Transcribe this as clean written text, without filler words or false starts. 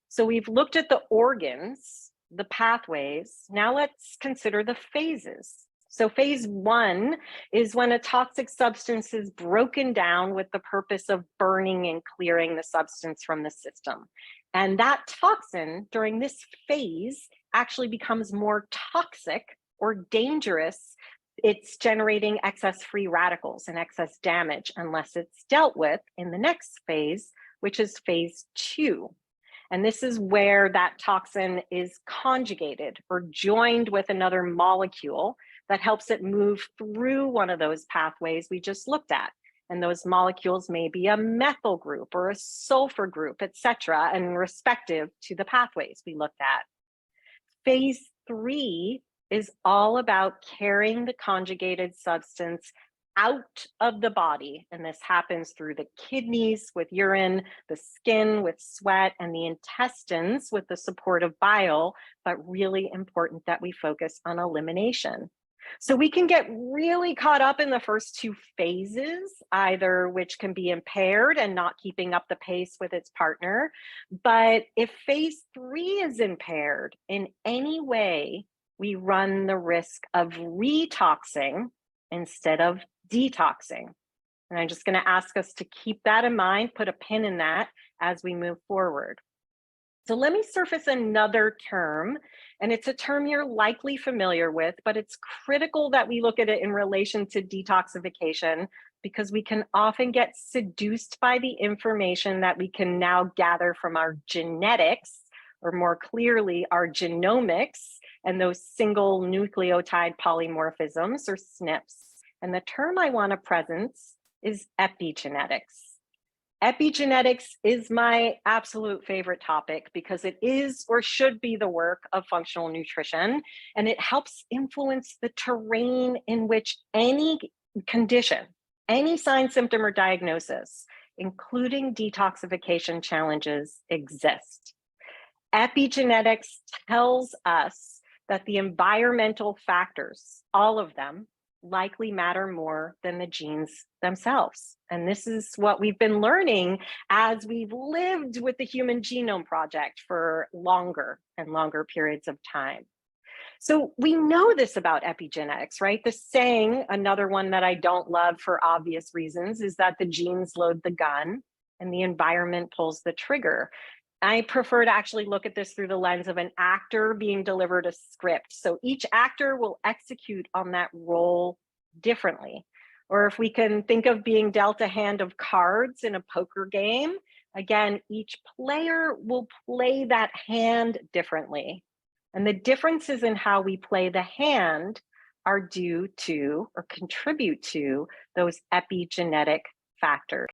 So we've looked at the organs, the pathways. Now let's consider the phases. So phase one is when a toxic substance is broken down with the purpose of burning and clearing the substance from the system. And that toxin during this phase actually becomes more toxic or dangerous. It's generating excess free radicals and excess damage unless it's dealt with in the next phase, which is phase two. And this is where that toxin is conjugated or joined with another molecule that helps it move through one of those pathways we just looked at. And those molecules may be a methyl group or a sulfur group, et cetera, and respective to the pathways we looked at. Phase three is all about carrying the conjugated substance out of the body. And this happens through the kidneys with urine, the skin with sweat, and the intestines with the support of bile, but really important that we focus on elimination. So we can get really caught up in the first two phases, either which can be impaired and not keeping up the pace with its partner. But if phase three is impaired in any way, we run the risk of retoxing instead of detoxing. And I'm just going to ask us to keep that in mind, put a pin in that as we move forward. So let me surface another term, and it's a term you're likely familiar with, but it's critical that we look at it in relation to detoxification because we can often get seduced by the information that we can now gather from our genetics, or more clearly, our genomics, and those single nucleotide polymorphisms, or SNPs. And the term I want to presence is epigenetics. Epigenetics is my absolute favorite topic because it is or should be the work of functional nutrition, and it helps influence the terrain in which any condition, any sign, symptom, or diagnosis, including detoxification challenges, exist. Epigenetics tells us that the environmental factors, all of them, likely matter more than the genes themselves. And this is what we've been learning as we've lived with the Human Genome Project for longer and longer periods of time. So we know this about epigenetics, right? The saying, another one that I don't love for obvious reasons, is that the genes load the gun and the environment pulls the trigger. I prefer to actually look at this through the lens of an actor being delivered a script. So each actor will execute on that role differently. Or if we can think of being dealt a hand of cards in a poker game, again, each player will play that hand differently. And the differences in how we play the hand are due to or contribute to those epigenetic factors.